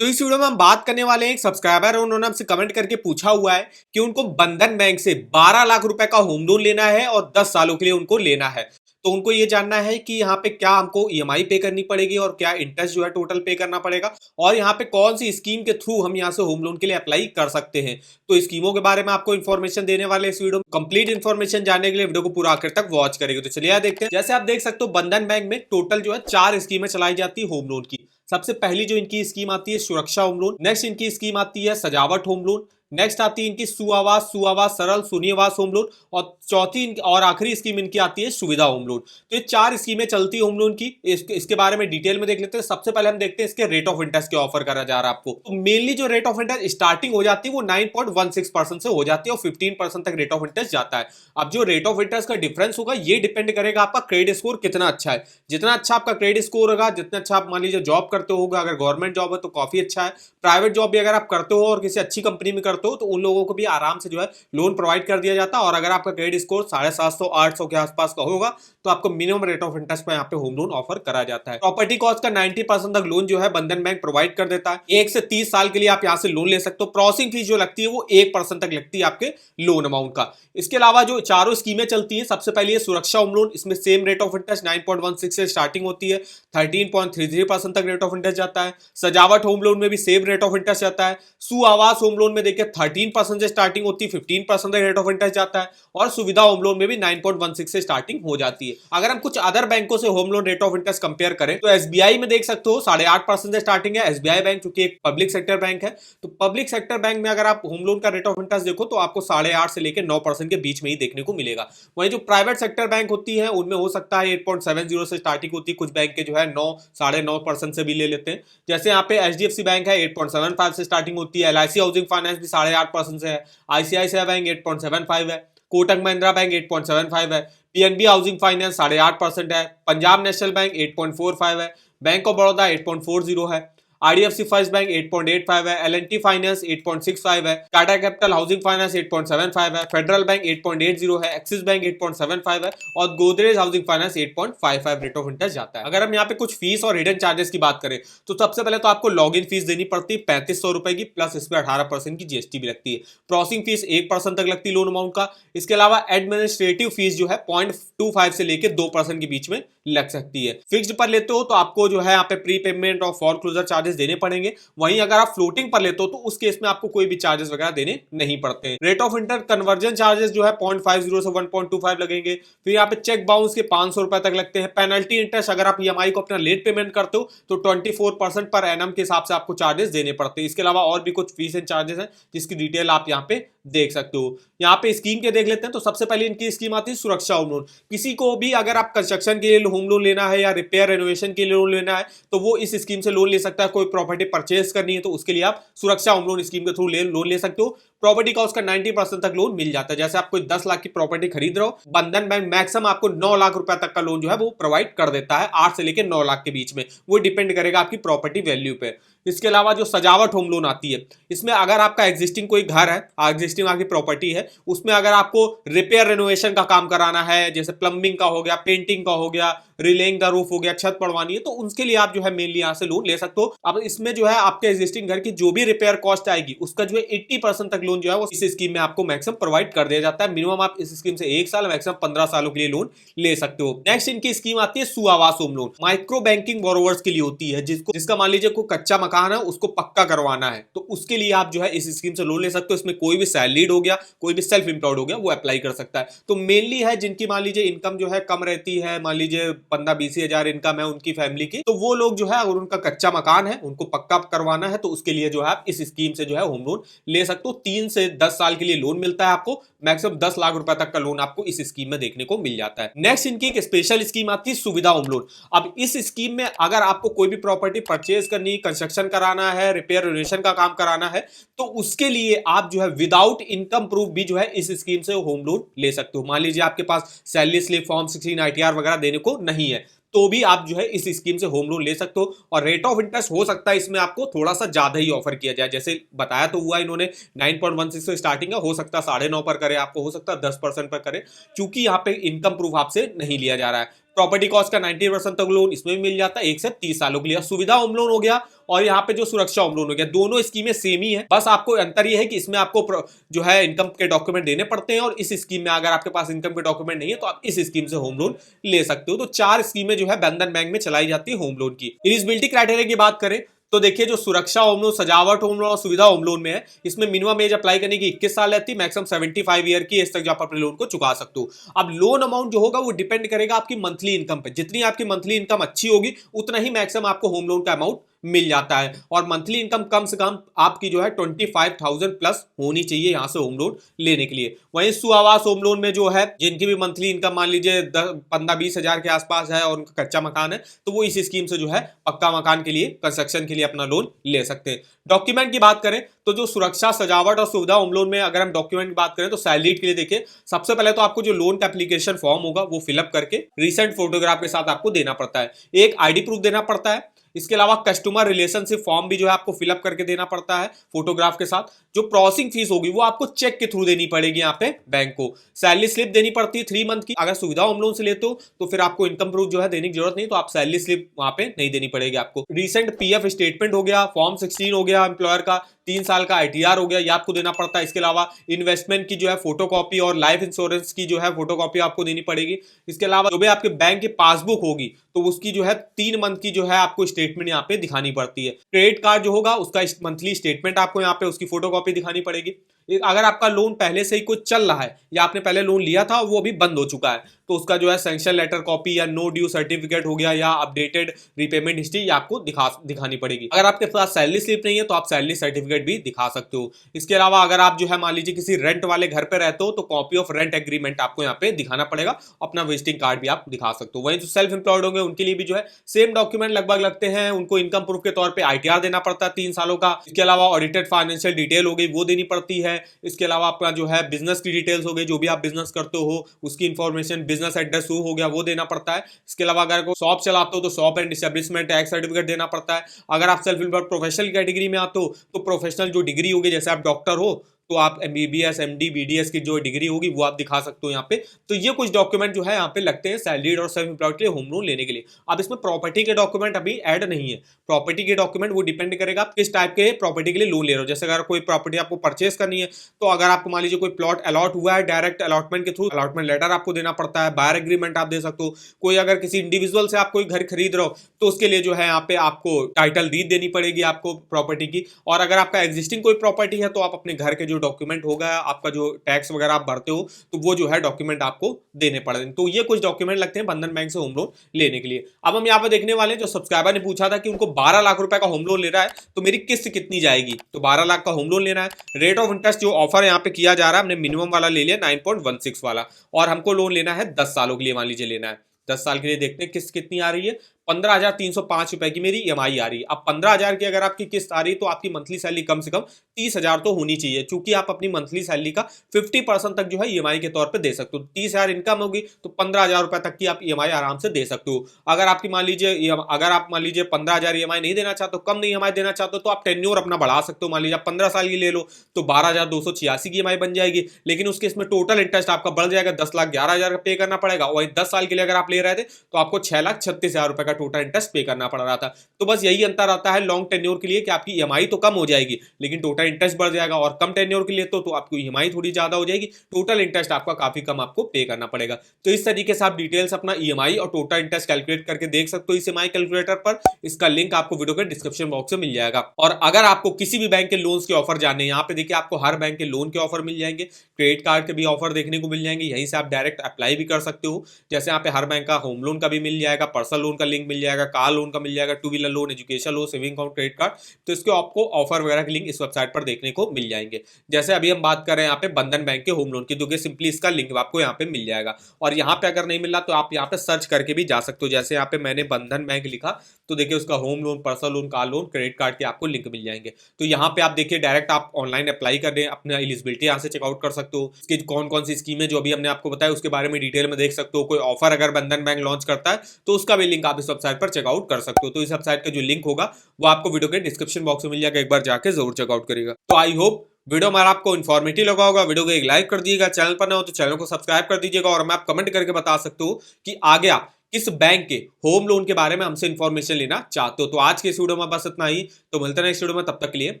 तो इस वीडियो में हम बात करने वाले हैं एक सब्सक्राइबर है, उन्होंने हमसे कमेंट करके पूछा हुआ है कि उनको बंधन बैंक से 12 लाख रुपए का होम लोन लेना है और 10 सालों के लिए उनको लेना है। तो उनको ये जानना है कि यहाँ पे क्या हमको ईएमआई पे करनी पड़ेगी और क्या इंटरेस्ट जो है टोटल पे करना पड़ेगा और यहाँ पे कौन सी स्कीम के थ्रू हम यहाँ से होम लोन के लिए अप्लाई कर सकते हैं। तो स्कीमों के बारे में आपको इन्फॉर्मेशन देने वाले इस वीडियो में। कंप्लीट इन्फॉर्मेशन जानने के लिए वीडियो को पूरा आखिर तक वॉच करेंगे। तो चलिए देखते हैं। जैसे आप देख सकते हो बंधन बैंक में टोटल जो है 4 स्कीमें चलाई जाती है होम लोन की। सबसे पहली जो इनकी स्कीम आती है सुरक्षा होम लोन, नेक्स्ट इनकी स्कीम आती है सजावट होम लोन, नेक्स्ट आती है इनकी सुआवास सरल सुनिवास होम लोन और चौथी और आखिरी स्कीम इनकी आती है सुविधा होम लोन। तो ये 4 स्कीमें चलती है होम लोन की। इसके बारे में डिटेल में देख लेते हैं। सबसे पहले हम देखते हैं इसके रेट ऑफ इंटरेस्ट के ऑफर करा जा रहा है आपको। तो मेनली जो रेट ऑफ इंटरेस्ट स्टार्टिंग हो जाती है वो 9.16% से हो जाती है और 15% तक रेट ऑफ इंटरेस्ट जाता है। अब जो रेट ऑफ इंटरेस्ट का डिफरेंस होगा ये डिपेंड करेगा आपका क्रेडिट स्कोर कितना अच्छा है। जितना अच्छा आपका क्रेडिट स्कोर होगा, जितना अच्छा आप मान लीजिए जॉब करते होगा, अगर गवर्नमेंट जॉब है तो काफी अच्छा है, प्राइवेट जॉब भी अगर आप करते हो और किसी अच्छी कंपनी में करते हो तो उन लोगों को भी आराम से जो है लोन प्रोवाइड कर दिया जाता है। और अगर आपका क्रेडिट स्कोर 750 800 के आसपास का होगा तो आपको मिनिमम रेट ऑफ इंटरेस्ट पे यहाँ पे होम लोन ऑफर करा जाता है। प्रॉपर्टी कॉस्ट का 90% तक लोन जो है बंधन बैंक प्रोवाइड कर देता है। 1 से 30 साल के लिए आप यहाँ से लोन ले सकते हो। प्रोसेसिंग फीस जो लगती है वो 1% तक लगती है आपके लोन अमाउंट का। इसके अलावा जो चारों स्कीमें चलती हैं, सबसे पहले है सुरक्षा होम लोन। इसमें सेम रेट ऑफ इंटरेस्ट 9.16 से स्टार्टिंग होती है, 13.33% तक रेट ऑफ इंटरेस्ट जाता है। सजावट होम लोन में भी सेम रेट ऑफ इंटरेस्ट जाता है। सुआवास होम लोन में देखिए 13% से स्टार्टिंग होती है, 15% तक रेट ऑफ इंटरेस्ट जाता है और सुविधा होम लोन में भी 9.16 से स्टार्टिंग हो जाती है। अगर हम कुछ अदर बैंकों से home loan rate of interest compare करें तो एसबीआई में देख सकते हो 8.5% से स्टार्टिंग है। एसबीआई बैंक चूंकि एक पब्लिक सेक्टर बैंक है तो पब्लिक सेक्टर बैंक में अगर आप होम लोन का रेट ऑफ इंटरेस्ट देखो तो आपको 8.5 से लेकर 9% के बीच में ही देखने को मिलेगा। वहीं जो प्राइवेट सेक्टर बैंक होती है उनमें हो सकता है 8.70 से स्टार्टिंग होती है। कुछ बैंक के जो है 9 9.5% से भी ले लेते हैं। जैसे यहाँ पे एचडीएफसी बैंक है 8.75 से स्टार्टिंग होती है। एलआईसी हाउसिंग फाइनेंस भी 8.5% से है। आईसीआईसीआई बैंक 8.75 है। कोटक महिंद्रा बैंक 8.75 है। पीएनबी हाउसिंग फाइनेंस 8.5% है। पंजाब नेशनल बैंक 8.45 है। बैंक ऑफ बड़ौदा 8.40 है। आईडीएफसी फर्स्ट बैंक 8.85 है। एलएनटी फाइनेंस 8.65 है। टाटा कैपिटल हाउसिंग फाइनेंस 8.75 है। फेडरल बैंक 8.80 है। एक्सिस बैंक 8.75 है और Godrej housing finance 8.55 rate of interest जाता है। अगर हम यहाँ पे कुछ फीस और हिडन चार्जेस की बात करें तो सबसे पहले तो आपको लॉग इन फीस देनी पड़ती है 3500 रुपए की, प्लस इसमें 18% की जीएसटी भी लगती है। प्रोसेसिंग फीस 1% तक लगती है लोन अमाउंट का। इसके अलावा एडमिनिस्ट्रेटिव फीस जो है 0.25 से लेकर 2% के बीच में लग सकती है। फिक्स्ड पर लेते हो तो आपको जो है यहाँ पे प्री पेमेंट और फॉरक्लोजर चार्जेस देने पड़ेंगे। वहीं अगर आप फ्लोटिंग पर लेते हो तो उस केस में आपको कोई भी चार्जेस वगैरह देने नहीं पड़ते। Rate of interest conversion charges जो है 0.50 से 1.25 लगेंगे। फिर यहाँ पे चेक बाउंस के 500 रुपए तक लगते हैं। पेनल्टी इंटरेस्ट अगर आप ईएमआई को अपना लेट पेमेंट करते हो तो 24% पर एनम के हिसाब से आपको चार्जेस देने पड़ते हैं। इसके अलावा और भी कुछ फीस एंड चार्जेस हैं जिसकी डिटेल आप यहाँ पे देख सकते हो। यहाँ पे स्कीम के देख लेते हैं। तो सबसे पहले इनकी स्कीम आती है सुरक्षा होम लोन। किसी को भी अगर आप कंस्ट्रक्शन के लिए होम लोन लेना है या रिपेयर रेनोवेशन के लिए लोन लेना है तो वो इस स्कीम से लोन ले सकता है। कोई प्रॉपर्टी परचेज करनी है तो उसके लिए आप सुरक्षा होम लोन स्कीम के थ्रू लोन ले सकते हो। प्रॉपर्टी का उसका 90% तक लोन मिल जाता है। जैसे आप कोई 10 लाख की प्रॉपर्टी खरीद रहे हो, बंधन बैंक मैक्सिमम आपको 9 लाख रुपए तक का लोन जो है वो प्रोवाइड कर देता है, 8 से लेकर 9 लाख के बीच में। वो डिपेंड करेगा आपकी प्रॉपर्टी वैल्यू पे। इसके अलावा जो सजावट होम लोन आती है, इसमें अगर आपका एग्जिस्टिंग कोई घर है, एग्जिस्टिंग आपकी प्रॉपर्टी है, उसमें अगर आपको रिपेयर रेनोवेशन का काम कराना है, जैसे प्लम्बिंग का हो गया, पेंटिंग का हो गया, रिलेइंग द रूफ हो गया, छत पड़वानी है, तो उसके लिए आप जो है मेनली यहाँ से लोन ले सकते हो। अब इसमें जो है आपके एग्जिस्टिंग घर की जो भी रिपेयर कॉस्ट आएगी उसका जो है 80% तक लोन जो है वो इस स्कीम में आपको मैक्सिमम प्रोवाइड कर दिया जाता है। मिनिमम आप इस स्कीम से 1 साल मैक्सिमम 15 सालों के लिए लोन ले सकते हो। नेक्स्ट इनकी स्कीम आती है सुआवास home loan. Micro banking borrowers के लिए होती है, जिसका मान लीजिए कोई कच्चा मकान है उसको पक्का करवाना है तो उसके लिए आप जो है इस स्कीम से लोन ले सकते हो। इसमें कोई भी सैलरीड हो गया, कोई भी सेल्फ एम्प्लॉयड हो गया, वो अप्लाई कर सकता है। तो मेनली है जिनकी मान लीजिए इनकम जो है कम रहती है, मान लीजिए 15-20 हजार इनकम है उनकी फैमिली की, तो वो लोग जो है अगर उनका कच्चा मकान है उनको पक्का करवाना है तो उसके लिए जो है आप इस स्कीम से जो है होम लोन ले सकते हो। 3 से 10 साल के लिए लोन मिलता है आपको। मैक्सिमम 10 लाख रुपए तक का लोन आपको इस स्कीम में देखने को मिल जाता है। नेक्स्ट इनकी एक स्पेशल स्कीम आती है सुविधा होम लोन। अब इस स्कीम में अगर आपको कोई भी प्रॉपर्टी परचेज करनी, कंस्ट्रक्शन कराना है, रिपेयर रेनोवेशन का काम कराना है तो उसके लिए आप जो है विदाउट इनकम प्रूफ भी जो है इस स्कीम से होम लोन ले सकते हो। मान लीजिए आपके पास सैलरी स्लिप, फॉर्म 16 आईटीआर वगैरह देने को नहीं है तो भी आप जो है इस स्कीम से होम लोन ले सकते हो। और रेट ऑफ इंटरेस्ट हो सकता है इसमें आपको थोड़ा सा ज्यादा ही ऑफर किया जाए। जैसे बताया तो हुआ इन्होंने 9.16 से स्टार्टिंग है, हो सकता है 9.5 पर करे, आपको हो सकता है 10% पर करे, क्योंकि यहाँ पे इनकम प्रूफ आपसे नहीं लिया जा रहा है। प्रॉपर्टी कॉस्ट का 90% तक लोन इसमें भी मिल जाता है 1 से 30 सालों के लिए। सुविधा होम लोन हो गया और यहाँ पे जो सुरक्षा होम लोन हो गया, दोनों स्कीमें सेम ही है, बस आपको अंतर ये है कि इसमें आपको जो है इनकम के डॉक्यूमेंट देने पड़ते हैं और इस स्कीम में अगर आपके पास इनकम के डॉक्यूमेंट नहीं है तो आप इस स्कीम से होम लोन ले सकते हो। तो 4 स्कीमें जो है बंधन बैंक में चलाई जाती है होम लोन की। एलिजिबिलिटी क्राइटेरिया की बात करें तो देखिए, जो सुरक्षा होम लोन, सजावट होम लोन और सुविधा होम लोन में है, इसमें मिनिमम एज अप्लाई करने की 21 साल रहती है, मैक्सिमम 75 ईयर की एज तक जो आप अपने लोन को चुका सकते हो। अब लोन अमाउंट जो होगा वो डिपेंड करेगा आपकी मंथली इनकम पे। जितनी आपकी मंथली इनकम अच्छी होगी उतना ही मैक्सिमम आपको होम लोन का अमाउंट मिल जाता है। और मंथली इनकम कम से कम आपकी जो है 25,000 प्लस होनी चाहिए यहां से होम लोन लेने के लिए। वहीं सुआवास होम लोन में जो है, जिनकी भी मंथली इनकम मान लीजिए 15-20 हजार के आसपास है और उनका कच्चा मकान है, तो वो इस स्कीम से जो है पक्का मकान के लिए, कंस्ट्रक्शन के लिए अपना लोन ले सकते हैं। डॉक्यूमेंट की बात करें तो जो सुरक्षा, सजावट और सुविधा होम लोन में अगर हम डॉक्यूमेंट की बात करें तो सैलरीड के लिए देखिए, सबसे पहले तो आपको जो लोन का एप्लीकेशन फॉर्म होगा वो फिलअप करके रिसेंट फोटोग्राफ के साथ आपको देना पड़ता है। एक आईडी प्रूफ देना पड़ता है। इसके अलावा कस्टमर रिलेशनशिप फॉर्म भी जो है आपको फिलअप करके देना पड़ता है फोटोग्राफ के साथ। जो प्रोसेसिंग फीस होगी वो आपको चेक के थ्रू देनी पड़ेगी यहाँ पे बैंक को। सैलरी स्लिप देनी पड़ती है 3 मंथ की। अगर सुविधा होम लोन से लेते हो तो फिर आपको इनकम प्रूफ जो है देने की जरूरत नहीं, तो आप सैलरी स्लिप वहां पे नहीं देनी पड़ेगी आपको। रिसेंट पीएफ स्टेटमेंट हो गया, फॉर्म 16 हो गया एम्प्लॉयर का, 3 साल का आईटीआर हो गया, ये आपको देना पड़ता है। इसके अलावा इन्वेस्टमेंट की जो है फोटोकॉपी और लाइफ इंश्योरेंस की जो है फोटोकॉपी आपको देनी पड़ेगी। इसके अलावा जो भी आपके बैंक की पासबुक होगी तो उसकी जो है 3 मंथ की जो है आपको स्टेटमेंट यहाँ पे दिखानी पड़ती है। क्रेडिट कार्ड जो होगा उसका मंथली स्टेटमेंट आपको यहाँ पे उसकी फोटोकॉपी दिखानी पड़ेगी। अगर आपका लोन पहले से ही कुछ चल रहा है या आपने पहले लोन लिया था वो अभी बंद हो चुका है तो उसका जो है सैंक्शन लेटर कॉपी या नो ड्यू सर्टिफिकेट हो गया या अपडेटेड रीपेमेंट हिस्ट्री आपको दिखानी पड़ेगी। अगर आपके पास सैलरी स्लिप नहीं है तो आप सैलरी सर्टिफिकेट भी दिखा सकते हो। इसके अलावा अगर आप जो है मान लीजिए किसी रेंट वाले घर पे रहते हो तो कॉपी ऑफ रेंट एग्रीमेंट आपको यहाँ पे दिखाना पड़ेगा। अपना विजिटिंग कार्ड भी आप दिखा सकते हो। वहीं जो सेल्फ एम्प्लॉयड होंगे उनके लिए भी जो है सेम डॉक्यूमेंट लगभग लगते हैं। उनको इनकम प्रूफ के तौर पर आईटीआर देना पड़ता है 3 सालों का। इसके अलावा ऑडिटेड फाइनेंशियल डिटेल हो गई वो देनी पड़ती है। इसके अलावा आपका जो है बिजनेस की डिटेल्स हो गई, जो भी आप बिजनेस करते हो उसकी इंफॉर्मेशन, बिजनेस एड्रेस हो गया वो देना पड़ता है। इसके अलावा अगर कोई शॉप चलाते हो तो shop and establishment tax certificate देना पड़ता है। अगर आप सेल्फ एम्प्लॉयड प्रोफेशनल कैटेगरी में आते हो तो प्रोफेशनल जो डिग्री होगी, जैसे आप डॉक्टर हो तो आप एमबीबीएस, एमडी, बीडीएस की जो डिग्री होगी वो आप दिखा सकते हो यहाँ पे। तो ये कुछ डॉक्यूमेंट जो है यहाँ पे लगते हैं सैलरीड और सेल्फ एम्प्लॉयड के लिए होम लोन लेने के लिए। अब इसमें प्रॉपर्टी के डॉक्यूमेंट अभी ऐड नहीं है। प्रॉपर्टी के डॉक्यूमेंट वो डिपेंड करेगा आप किस टाइप के प्रॉपर्टी के लिए लोन ले रहे हो। जैसे अगर कोई प्रॉपर्टी आपको परचेस करनी है तो अगर आपको मान लीजिए कोई प्लॉट अलॉट हुआ है, डायरेक्ट अलॉटमेंट के थ्रू अलॉटमेंट लेटर आपको देना पड़ता है, बायर एग्रीमेंट आप दे सकते हो। कोई अगर किसी इंडिविजुअल से आप कोई घर खरीद रहे हो तो उसके लिए जो है यहाँ पे आपको टाइटल डीड देनी पड़ेगी आपको प्रॉपर्टी की। और अगर आपका एग्जिस्टिंग कोई प्रॉपर्टी है तो आप अपने घर के जो डॉक्यूमेंट होगा, आपका जो टैक्स वगैरह आप भरते हो तो वो जो है डॉक्यूमेंट आपको देने पड़ेंगे। तो ये कुछ डॉक्यूमेंट लगते हैं बंधन बैंक से होम लोन लेने के लिए। अब हम यहाँ पे देखने वाले हैं, जो सब्सक्राइबर ने पूछा था कि उनको 12 लाख रुपए का होम लोन ले रहा है तो मेरी किस्त कितनी जाएगी। तो 12 लाख का होम लोन लेना है। रेट ऑफ इंटरेस्ट जो ऑफर यहाँ पे किया जा रहा है, हमने मिनिमम वाला ले लिया 9.16 वाला, और हमको लोन लेना है 10 सालों के लिए, मान लीजिए लेना है 10 साल के लिए। देखते हैं किस्त कितनी आ रही है। 15,305 रुपए की मेरी ईएमआई आ रही है। अब 15,000 की अगर आपकी किस्त आ रही है तो आपकी मंथली सैलरी कम से कम 30,000 तो होनी चाहिए, क्योंकि आप अपनी मंथली सैलरी का 50% तक जो है ईएमआई के तौर पे दे सकते हो। 30,000 इनकम होगी तो 15,000 रुपए तक की आप ईएमआई आराम से दे सकते हो। अगर आप मान लीजिए 15,000 ईएमआई नहीं देना चाहते हो, कम नहीं ईएमआई देना चाहते हो, तो आप टेन्योर अपना बढ़ा सकते हो। मान लीजिए आप 15 साल की ले लो तो 12,286 की ईएमआई बन जाएगी, लेकिन उसके इसमें टोटल इंटरेस्ट आपका बढ़ जाएगा, 10,11,000 का पे करना पड़ेगा। वही 10 साल के लिए अगर आप ले रहे थे तो आपको 6,36,000 रुपए का टोटल इंटरेस्ट पे करना पड़ रहा था। तो बस यही अंतर आता है लॉन्ग टेन्योर के लिए कि आपकी ईएमआई तो कम हो जाएगी लेकिन टोटल इंटरेस्ट बढ़ जाएगा, और कम टेन्योर के लिए तो आपकी ईएमआई थोड़ी ज्यादा हो जाएगी, टोटल इंटरेस्ट आपका काफी कम आपको पे करना पड़ेगा। तो इस तरीके से आप डिटेल्स अपना ईएमआई और टोटल इंटरेस्ट कैलकुलेट करके देख सकते हो इस ईएमआई कैलकुलेटर पर। इसका लिंक आपको वीडियो के डिस्क्रिप्शन बॉक्स में मिल जाएगा। और अगर आपको किसी भी बैंक के लोन्स के ऑफर जानने, यहाँ पे देखिए आपको हर बैंक के लोन के ऑफर मिल जाएंगे, क्रेडिट कार्ड के भी ऑफर देखने को मिल जाएंगे, यहीं से आप डायरेक्ट अप्लाई भी कर सकते हो। जैसे यहाँ पे हर बैंक का होम लोन का भी मिल जाएगा, पर्सनल लोन का लिंक मिल जाएगा, कार लोन का मिल जाएगा, two wheeler loan, education loan, saving account, credit card. तो इसके आपको ऑफर वगैरह के लिंक इस वेबसाइट पर देखने को मिल जाएंगे। जैसे अभी हम बात कर रहे हैं यहाँ पे बंधन बैंक के होम लोन की, तो सिंपली इसका लिंक आपको यहाँ पे मिल जाएगा। और यहाँ पे अगर नहीं मिल रहा तो आप यहाँ पे सर्च करके भी जा सकते हो। जैसे यहाँ पे मैंने बंधन बैंक लिखा तो देखिए उसका home loan, personal loan, car loan, credit card के आपको लिंक मिल जाएंगे। तो यहाँ पे आप देखिए डायरेक्ट आप ऑनलाइन अप्लाई कर दें, अपना एलिजिबिलिटी यहाँ से चेकआउट कर सकते हो। इसकी कौन कौन सी स्कीमें जो अभी हमने आपको बताया उसके बारे में डिटेल में देख सकते हो। कोई ऑफर अगर बंधन बैंक लॉन्च करता है तो उसका भी लिंक आप इस वेबसाइट पर चेकआउट कर सकते हो। तो इस वेबसाइट का जो लिंक होगा वो आपको वीडियो के डिस्क्रिप्शन बॉक्स में मिल जाएगा, एक बार जाके जरूर चेकआउट करेगा। तो आई होप वीडियो हमारा आपको इन्फॉर्मेटिव लगा होगा। वीडियो को एक लाइक कर दीजिएगा, चैनल पर न हो तो चैनल को सब्सक्राइब कर दीजिएगा, और मैं आप कमेंट करके बता सकते हो कि आगे आप किस बैंक के होम लोन के बारे में हमसे इंफॉर्मेशन लेना चाहते हो। तो आज के इस वीडियो में बस इतना ही। तो मिलते हैं नेक्स्ट वीडियो में, तब तक के लिए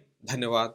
धन्यवाद।